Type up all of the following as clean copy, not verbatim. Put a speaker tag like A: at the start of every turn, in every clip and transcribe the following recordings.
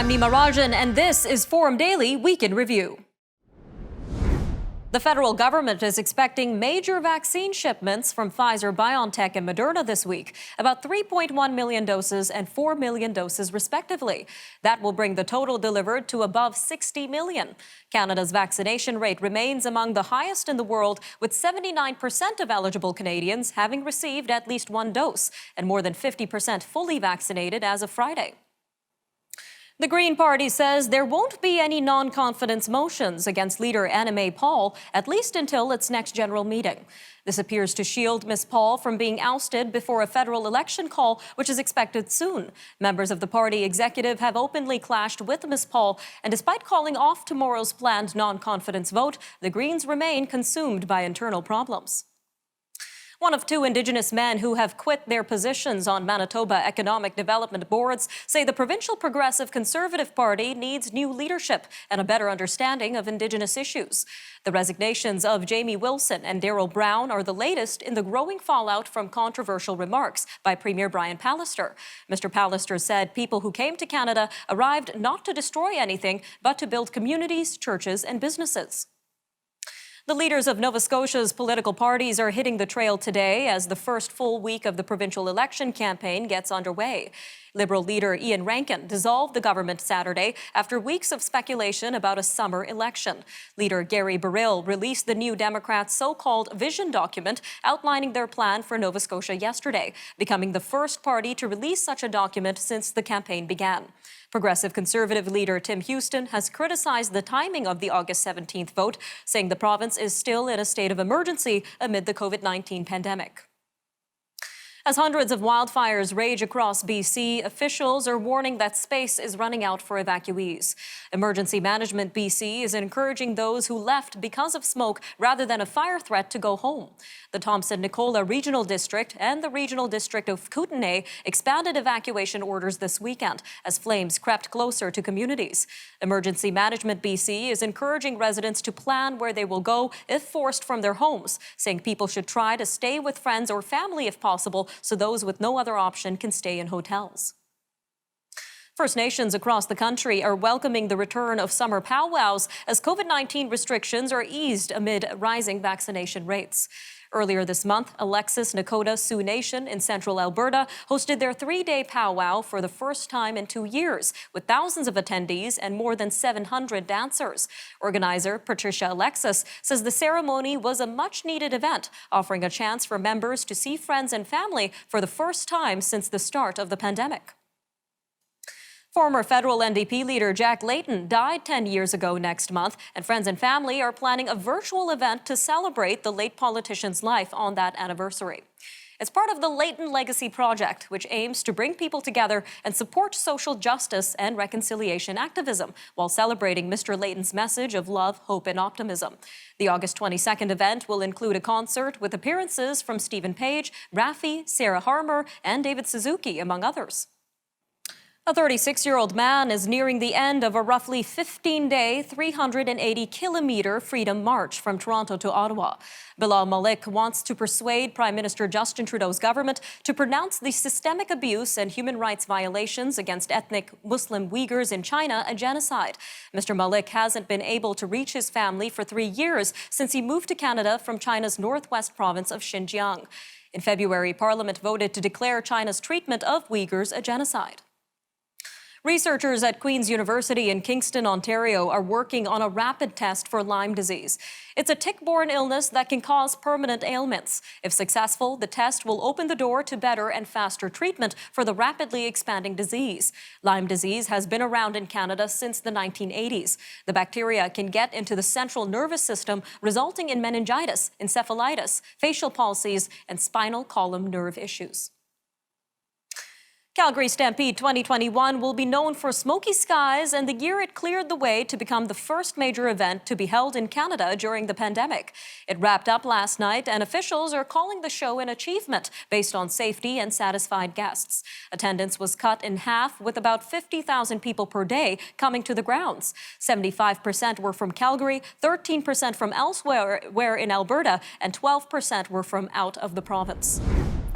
A: I'm Nima Rajan, and this is Forum Daily Week in Review. The federal government is expecting major vaccine shipments from Pfizer, BioNTech, and Moderna this week, about 3.1 million doses and 4 million doses, respectively. That will bring the total delivered to above 60 million. Canada's vaccination rate remains among the highest in the world, with 79% of eligible Canadians having received at least one dose, and more than 50% fully vaccinated as of Friday. The Green Party says there won't be any non-confidence motions against leader Anna May Paul, at least until its next general meeting. This appears to shield Ms. Paul from being ousted before a federal election call, which is expected soon. Members of the party executive have openly clashed with Ms. Paul, and despite calling off tomorrow's planned non-confidence vote, the Greens remain consumed by internal problems. One of two Indigenous men who have quit their positions on Manitoba economic development boards say the provincial Progressive Conservative Party needs new leadership and a better understanding of Indigenous issues. The resignations of Jamie Wilson and Darryl Brown are the latest in the growing fallout from controversial remarks by Premier Brian Pallister. Mr. Pallister said people who came to Canada arrived not to destroy anything, but to build communities, churches, and businesses. The leaders of Nova Scotia's political parties are hitting the trail today as the first full week of the provincial election campaign gets underway. Liberal leader Ian Rankin dissolved the government Saturday after weeks of speculation about a summer election. Leader Gary Burrill released the New Democrats' so-called vision document outlining their plan for Nova Scotia yesterday, becoming the first party to release such a document since the campaign began. Progressive Conservative leader Tim Houston has criticized the timing of the August 17th vote, saying the province is still in a state of emergency amid the COVID-19 pandemic. As hundreds of wildfires rage across BC, officials are warning that space is running out for evacuees. Emergency Management BC is encouraging those who left because of smoke rather than a fire threat to go home. The Thompson-Nicola Regional District and the Regional District of Kootenay expanded evacuation orders this weekend as flames crept closer to communities. Emergency Management BC is encouraging residents to plan where they will go if forced from their homes, saying people should try to stay with friends or family if possible, so those with no other option can stay in hotels. First Nations across the country are welcoming the return of summer powwows as COVID-19 restrictions are eased amid rising vaccination rates. Earlier this month, Alexis Nakota Sioux Nation in central Alberta hosted their 3-day powwow for the first time in 2 years, with thousands of attendees and more than 700 dancers. Organizer Patricia Alexis says the ceremony was a much-needed event, offering a chance for members to see friends and family for the first time since the start of the pandemic. Former federal NDP leader Jack Layton died 10 years ago next month, and friends and family are planning a virtual event to celebrate the late politician's life on that anniversary. It's part of the Layton Legacy Project, which aims to bring people together and support social justice and reconciliation activism while celebrating Mr. Layton's message of love, hope, and optimism. The August 22nd event will include a concert with appearances from Stephen Page, Raffi, Sarah Harmer, and David Suzuki, among others. A 36-year-old man is nearing the end of a roughly 15-day, 380-kilometer freedom march from Toronto to Ottawa. Bilal Malik wants to persuade Prime Minister Justin Trudeau's government to pronounce the systemic abuse and human rights violations against ethnic Muslim Uyghurs in China a genocide. Mr. Malik hasn't been able to reach his family for 3 years since he moved to Canada from China's northwest province of Xinjiang. In February, Parliament voted to declare China's treatment of Uyghurs a genocide. Researchers at Queen's University in Kingston, Ontario, are working on a rapid test for Lyme disease. It's a tick-borne illness that can cause permanent ailments. If successful, the test will open the door to better and faster treatment for the rapidly expanding disease. Lyme disease has been around in Canada since the 1980s. The bacteria can get into the central nervous system, resulting in meningitis, encephalitis, facial palsies, and spinal column nerve issues. Calgary Stampede 2021 will be known for smoky skies and the year it cleared the way to become the first major event to be held in Canada during the pandemic. It wrapped up last night, and officials are calling the show an achievement based on safety and satisfied guests. Attendance was cut in half, with about 50,000 people per day coming to the grounds. 75% were from Calgary, 13% from elsewhere in Alberta, and 12% were from out of the province.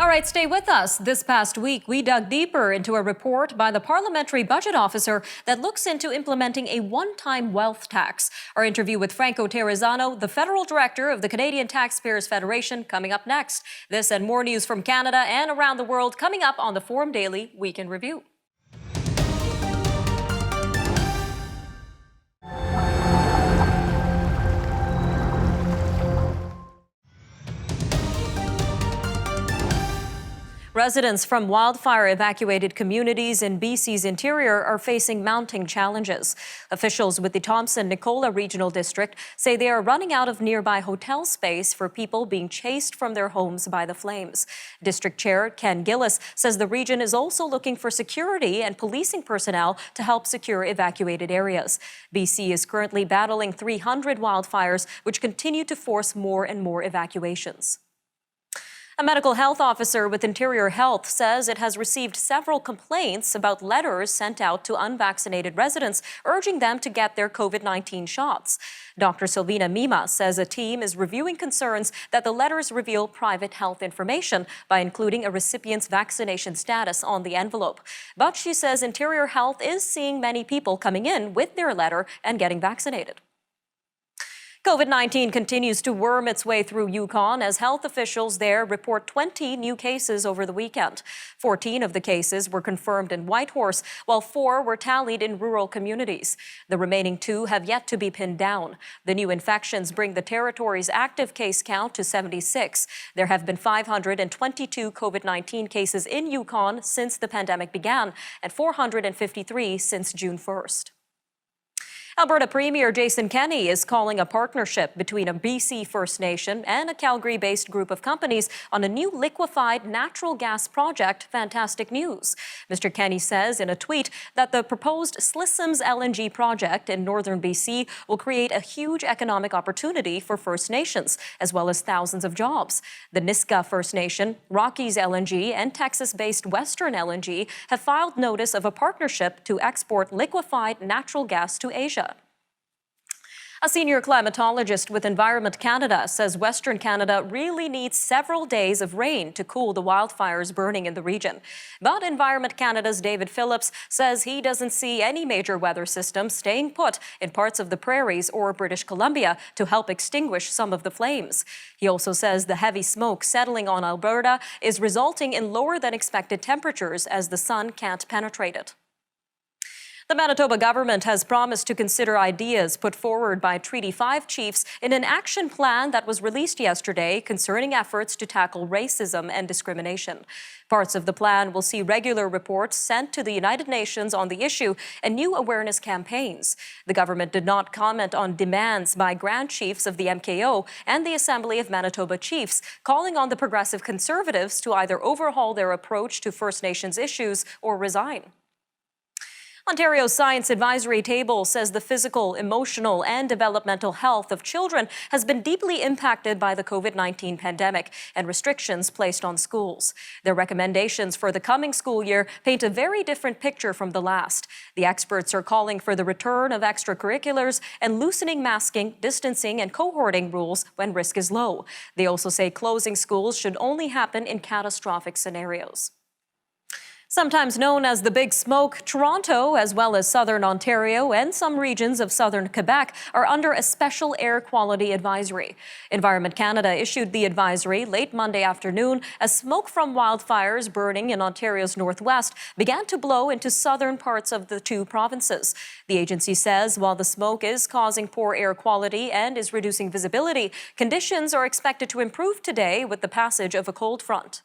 A: All right, stay with us. This past week, we dug deeper into a report by the Parliamentary Budget Officer that looks into implementing a one-time wealth tax. Our interview with Franco Terrazzano, the Federal Director of the Canadian Taxpayers Federation, coming up next. This and more news from Canada and around the world coming up on the Forum Daily Week in Review. Residents from wildfire-evacuated communities in BC's interior are facing mounting challenges. Officials with the Thompson-Nicola Regional District say they are running out of nearby hotel space for people being chased from their homes by the flames. District Chair Ken Gillis says the region is also looking for security and policing personnel to help secure evacuated areas. BC is currently battling 300 wildfires, which continue to force more and more evacuations. A medical health officer with Interior Health says it has received several complaints about letters sent out to unvaccinated residents urging them to get their COVID-19 shots. Dr. Silvina Mima says a team is reviewing concerns that the letters reveal private health information by including a recipient's vaccination status on the envelope. But she says Interior Health is seeing many people coming in with their letter and getting vaccinated. COVID-19 continues to worm its way through Yukon as health officials there report 20 new cases over the weekend. 14 of the cases were confirmed in Whitehorse, while 4 were tallied in rural communities. The remaining 2 have yet to be pinned down. The new infections bring the territory's active case count to 76. There have been 522 COVID-19 cases in Yukon since the pandemic began, and 453 since June 1st. Alberta Premier Jason Kenney is calling a partnership between a BC First Nation and a Calgary-based group of companies on a new liquefied natural gas project fantastic news. Mr. Kenney says in a tweet that the proposed Slissoms LNG project in northern BC will create a huge economic opportunity for First Nations, as well as thousands of jobs. The Nisga'a First Nation, Rockies LNG, and Texas-based Western LNG have filed notice of a partnership to export liquefied natural gas to Asia. A senior climatologist with Environment Canada says Western Canada really needs several days of rain to cool the wildfires burning in the region. But Environment Canada's David Phillips says he doesn't see any major weather system staying put in parts of the prairies or British Columbia to help extinguish some of the flames. He also says the heavy smoke settling on Alberta is resulting in lower than expected temperatures as the sun can't penetrate it. The Manitoba government has promised to consider ideas put forward by Treaty 5 chiefs in an action plan that was released yesterday concerning efforts to tackle racism and discrimination. Parts of the plan will see regular reports sent to the United Nations on the issue and new awareness campaigns. The government did not comment on demands by Grand Chiefs of the MKO and the Assembly of Manitoba Chiefs, calling on the Progressive Conservatives to either overhaul their approach to First Nations issues or resign. Ontario's Science Advisory Table says the physical, emotional, and developmental health of children has been deeply impacted by the COVID-19 pandemic and restrictions placed on schools. Their recommendations for the coming school year paint a very different picture from the last. The experts are calling for the return of extracurriculars and loosening masking, distancing, and cohorting rules when risk is low. They also say closing schools should only happen in catastrophic scenarios. Sometimes known as the Big Smoke, Toronto, as well as southern Ontario and some regions of southern Quebec, are under a special air quality advisory. Environment Canada issued the advisory late Monday afternoon as smoke from wildfires burning in Ontario's northwest began to blow into southern parts of the 2 provinces. The agency says while the smoke is causing poor air quality and is reducing visibility, conditions are expected to improve today with the passage of a cold front.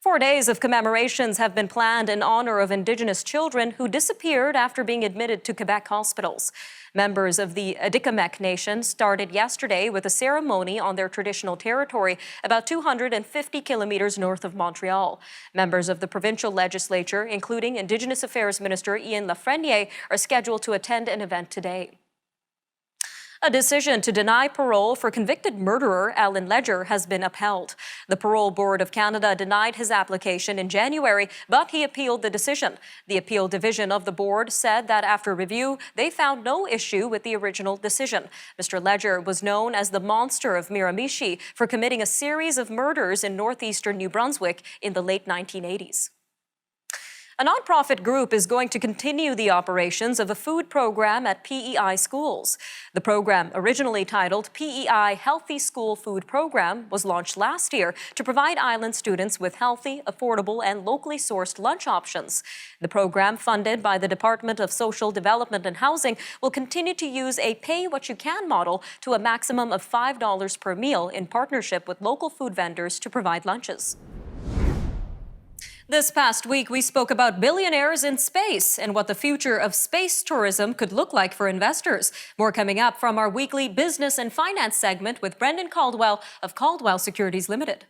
A: 4 days of commemorations have been planned in honor of Indigenous children who disappeared after being admitted to Quebec hospitals. Members of the Atikamekw Nation started yesterday with a ceremony on their traditional territory about 250 kilometers north of Montreal. Members of the provincial legislature, including Indigenous Affairs Minister Ian Lafreniere, are scheduled to attend an event today. A decision to deny parole for convicted murderer Alan Ledger has been upheld. The Parole Board of Canada denied his application in January, but he appealed the decision. The appeal division of the board said that after review, they found no issue with the original decision. Mr. Ledger was known as the Monster of Miramichi for committing a series of murders in northeastern New Brunswick in the late 1980s. A nonprofit group is going to continue the operations of a food program at P.E.I. schools. The program, originally titled P.E.I. Healthy School Food Program, was launched last year to provide island students with healthy, affordable, and locally sourced lunch options. The program, funded by the Department of Social Development and Housing, will continue to use a pay-what-you-can model to a maximum of $5 per meal in partnership with local food vendors to provide lunches. This past week, we spoke about billionaires in space and what the future of space tourism could look like for investors. More coming up from our weekly business and finance segment with Brendan Caldwell of Caldwell Securities Limited.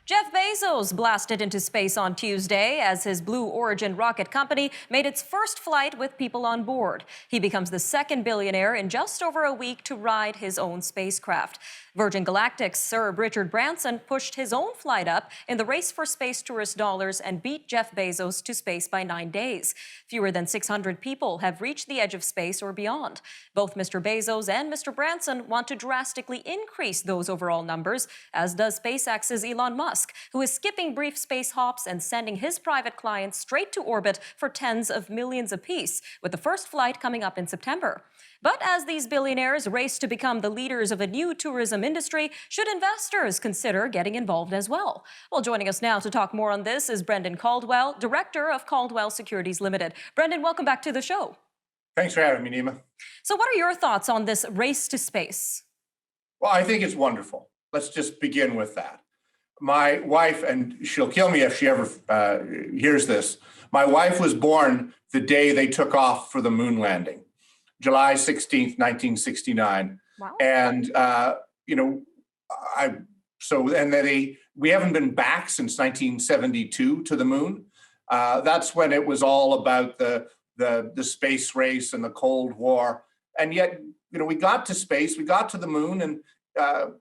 A: Jeff Bezos blasted into space on Tuesday as his Blue Origin rocket company made its first flight with people on board. He becomes the second billionaire in just over a week to ride his own spacecraft. Virgin Galactic's Sir Richard Branson pushed his own flight up in the race for space tourist dollars and beat Jeff Bezos to space by 9 days. Fewer than 600 people have reached the edge of space or beyond. Both Mr. Bezos and Mr. Branson want to drastically increase those overall numbers, as does SpaceX's Elon Musk, who is skipping brief space hops and sending his private clients straight to orbit for tens of millions apiece, with the first flight coming up in September. But as these billionaires race to become the leaders of a new tourism industry, should investors consider getting involved as well? Well, joining us now to talk more on this is Brendan Caldwell, Director of Caldwell Securities Limited. Brendan, welcome back to the show.
B: Thanks for having me, Nima.
A: So what are your thoughts on this race to space?
B: Well, I think it's wonderful. Let's just begin with that. My wife, and she'll kill me if she ever hears this, my wife was born the day they took off for the moon landing. July 16th, 1969.
A: Wow.
B: And, we haven't been back since 1972 to the moon. That's when it was all about the space race and the Cold War. And yet, we got to space, we got to the moon, and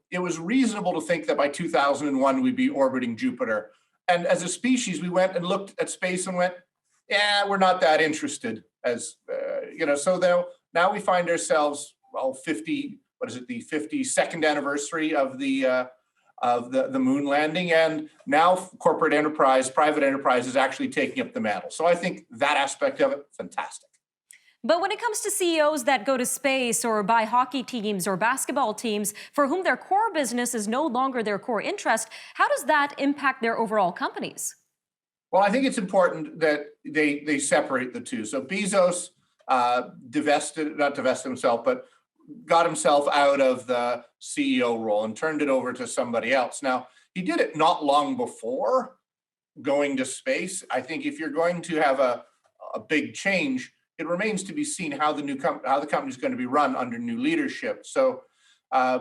B: it was reasonable to think that by 2001, we'd be orbiting Jupiter. And as a species, we went and looked at space and went, yeah, we're not that interested so now we find ourselves, the 52nd anniversary of the moon landing, and now corporate enterprise, private enterprise is actually taking up the mantle. So I think that aspect of it, fantastic.
A: But when it comes to CEOs that go to space or buy hockey teams or basketball teams for whom their core business is no longer their core interest, how does that impact their overall companies?
B: Well, I think it's important that they separate the two. So Bezos not divested himself, but got himself out of the CEO role and turned it over to somebody else. Now, he did it not long before going to space. I think if you're going to have a big change, it remains to be seen how the company is going to be run under new leadership. So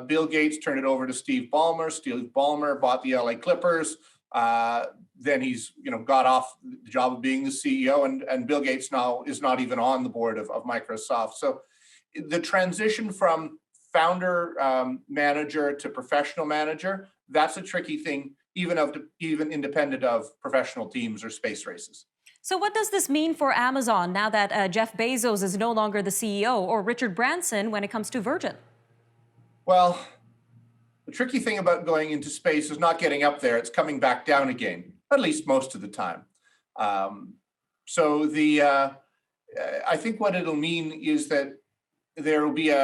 B: Bill Gates turned it over to Steve Ballmer. Steve Ballmer bought the LA Clippers. Then he's got off the job of being the CEO, and Bill Gates now is not even on the board of Microsoft. So the transition from founder manager to professional manager, that's a tricky thing, even independent of professional teams or space races.
A: So what does this mean for Amazon now that Jeff Bezos is no longer the CEO, or Richard Branson when it comes to Virgin?
B: Well, the tricky thing about going into space is not getting up there, it's coming back down again, at least most of the time. I think what it'll mean is that there will be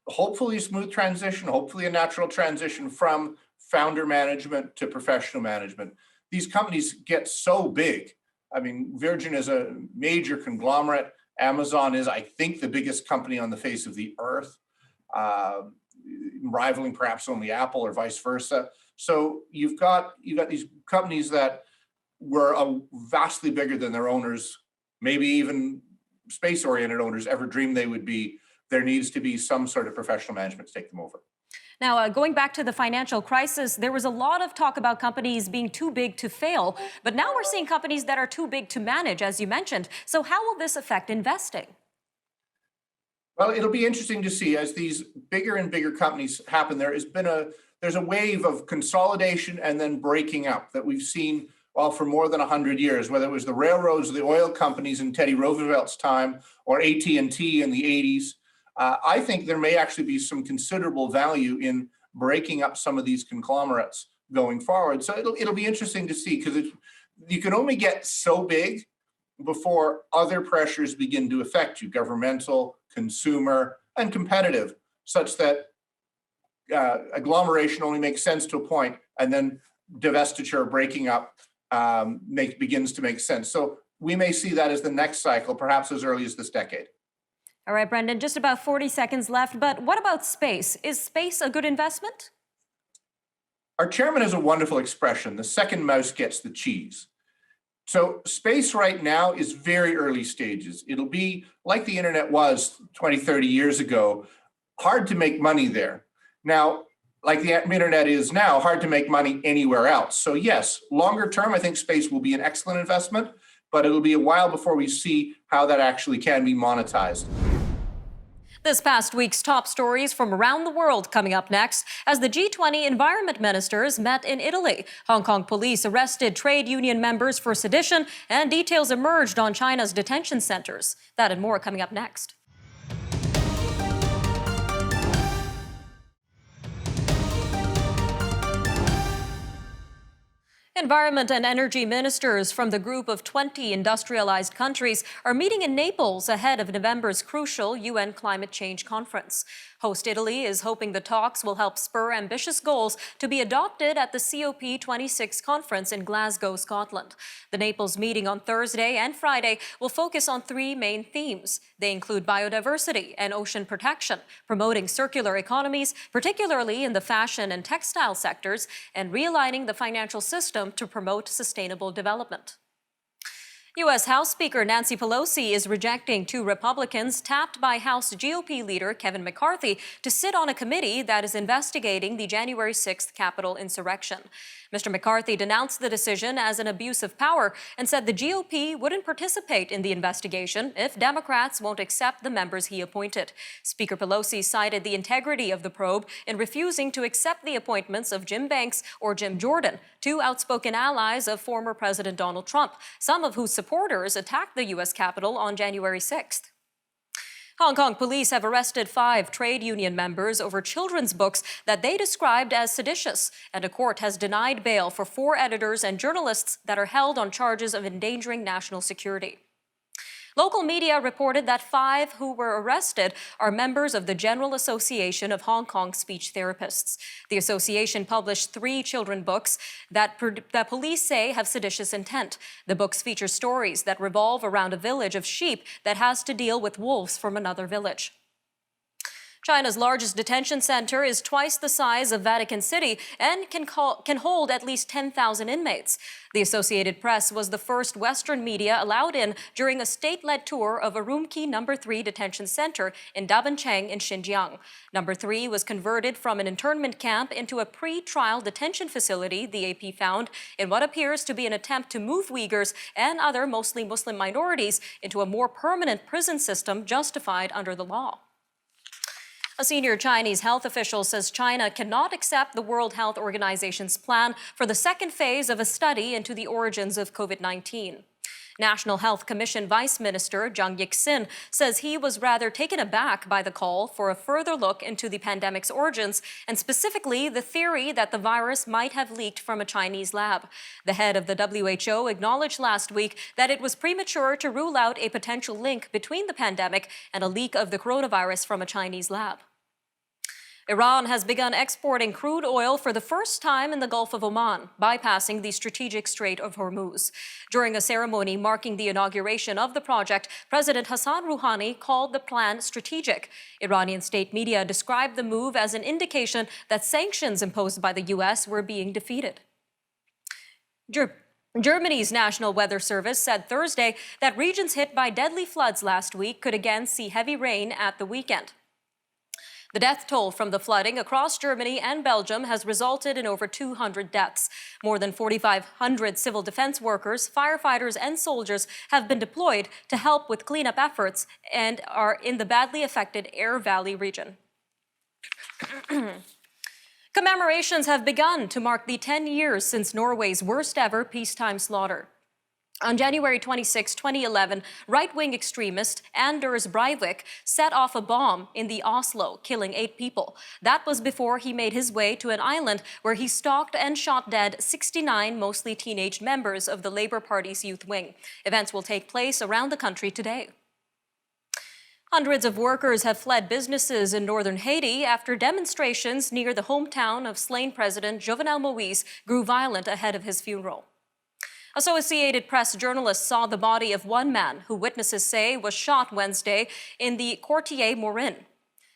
B: hopefully a smooth transition, hopefully a natural transition from founder management to professional management. These companies get so big. I mean, Virgin is a major conglomerate. Amazon is, I think, the biggest company on the face of the earth. Rivaling perhaps only Apple or vice versa. So you've got these companies that were vastly bigger than their owners, maybe even space-oriented owners ever dreamed they would be, there needs to be some sort of professional management to take them over.
A: Now, going back to the financial crisis, there was a lot of talk about companies being too big to fail, but now we're seeing companies that are too big to manage, as you mentioned. So how will this affect investing?
B: Well, it'll be interesting to see as these bigger and bigger companies happen. There's a wave of consolidation and then breaking up that we've seen for more than 100 years, whether it was the railroads, the oil companies in Teddy Roosevelt's time, or AT&T in the 80s. I think there may actually be some considerable value in breaking up some of these conglomerates going forward. So it'll be interesting to see, because you can only get so big before other pressures begin to affect you, governmental, consumer, and competitive, such that agglomeration only makes sense to a point, and then divestiture, breaking up, begins to make sense. So we may see that as the next cycle, perhaps as early as this decade.
A: All right, Brendan, just about 40 seconds left, but what about space? Is space a good investment?
B: Our chairman has a wonderful expression: the second mouse gets the cheese. So space right now is very early stages. It'll be like the internet was 20, 30 years ago, hard to make money there. Now, like the internet is now, hard to make money anywhere else. So yes, longer term, I think space will be an excellent investment, but it'll be a while before we see how that actually can be monetized.
A: This past week's top stories from around the world coming up next, as the G20 environment ministers met in Italy. Hong Kong police arrested trade union members for sedition, and details emerged on China's detention centers. That and more coming up next. Environment and energy ministers from the group of 20 industrialized countries are meeting in Naples ahead of November's crucial UN climate change conference. Host Italy is hoping the talks will help spur ambitious goals to be adopted at the COP26 conference in Glasgow, Scotland. The Naples meeting on Thursday and Friday will focus on three main themes. They include biodiversity and ocean protection, promoting circular economies, particularly in the fashion and textile sectors, and realigning the financial system to promote sustainable development. U.S. House Speaker Nancy Pelosi is rejecting two Republicans tapped by House GOP leader Kevin McCarthy to sit on a committee that is investigating the January 6th Capitol insurrection. Mr. McCarthy denounced the decision as an abuse of power and said the GOP wouldn't participate in the investigation if Democrats won't accept the members he appointed. Speaker Pelosi cited the integrity of the probe in refusing to accept the appointments of Jim Banks or Jim Jordan, two outspoken allies of former President Donald Trump, some of whose supporters attacked the U.S. Capitol on January 6th. Hong Kong police have arrested 5 trade union members over children's books that they described as seditious, and a court has denied bail for 4 editors and journalists that are held on charges of endangering national security. Local media reported that 5 who were arrested are members of the General Association of Hong Kong Speech Therapists. The association published 3 children books that police say have seditious intent. The books feature stories that revolve around a village of sheep that has to deal with wolves from another village. China's largest detention center is twice the size of Vatican City and can hold at least 10,000 inmates. The Associated Press was the first Western media allowed in during a state-led tour of Urumqi No. 3 detention center in Dabancheng in Xinjiang. No. 3 was converted from an internment camp into a pre-trial detention facility, the AP found, in what appears to be an attempt to move Uyghurs and other mostly Muslim minorities into a more permanent prison system justified under the law. A senior Chinese health official says China cannot accept the World Health Organization's plan for the second phase of a study into the origins of COVID-19. National Health Commission Vice Minister Zhang Yixin says he was rather taken aback by the call for a further look into the pandemic's origins, and specifically the theory that the virus might have leaked from a Chinese lab. The head of the WHO acknowledged last week that it was premature to rule out a potential link between the pandemic and a leak of the coronavirus from a Chinese lab. Iran has begun exporting crude oil for the first time in the Gulf of Oman, bypassing the strategic Strait of Hormuz. During a ceremony marking the inauguration of the project, President Hassan Rouhani called the plan strategic. Iranian state media described the move as an indication that sanctions imposed by the U.S. were being defeated. Germany's National Weather Service said Thursday that regions hit by deadly floods last week could again see heavy rain at the weekend. The death toll from the flooding across Germany and Belgium has resulted in over 200 deaths. More than 4,500 civil defense workers, firefighters, and soldiers have been deployed to help with cleanup efforts and are in the badly affected Air Valley region. Commemorations have begun to mark the 10 years since Norway's worst ever peacetime slaughter. On January 26, 2011, right-wing extremist Anders Breivik set off a bomb in the Oslo, killing 8 people. That was before he made his way to an island where he stalked and shot dead 69 mostly teenage members of the Labour Party's youth wing. Events will take place around the country today. Hundreds of workers have fled businesses in northern Haiti after demonstrations near the hometown of slain President Jovenel Moïse grew violent ahead of his funeral. Associated Press journalists saw the body of one man who witnesses say was shot Wednesday in the Quartier Morin.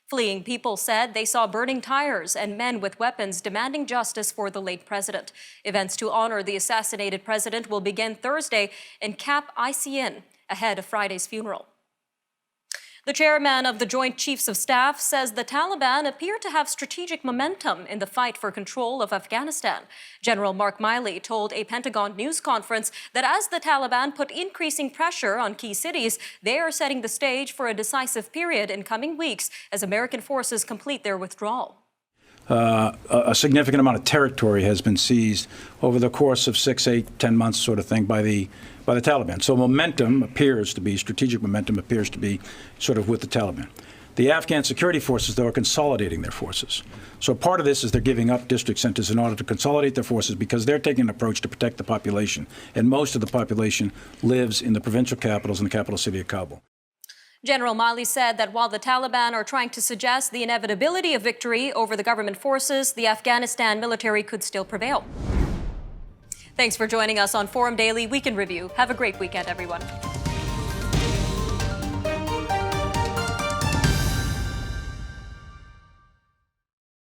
A: Fleeing people said they saw burning tires and men with weapons demanding justice for the late president. Events to honor the assassinated president will begin Thursday in Cap Haïtien ahead of Friday's funeral. The chairman of the Joint Chiefs of Staff says the Taliban appear to have strategic momentum in the fight for control of Afghanistan. General Mark Milley told a Pentagon news conference that as the Taliban put increasing pressure on key cities, they are setting the stage for a decisive period in coming weeks as American forces complete their withdrawal.
C: A significant amount of territory has been seized over the course of 6, 8, 10 months sort of thing by the Taliban. So momentum appears to be, strategic momentum appears to be sort of with the Taliban. The Afghan security forces, though, are consolidating their forces. So part of this is they're giving up district centers in order to consolidate their forces because they're taking an approach to protect the population. And most of the population lives in the provincial capitals and the capital city of Kabul.
A: General Milley said that while the Taliban are trying to suggest the inevitability of victory over the government forces, the Afghanistan military could still prevail. Thanks for joining us on Forum Daily Week in Review. Have a great weekend, everyone.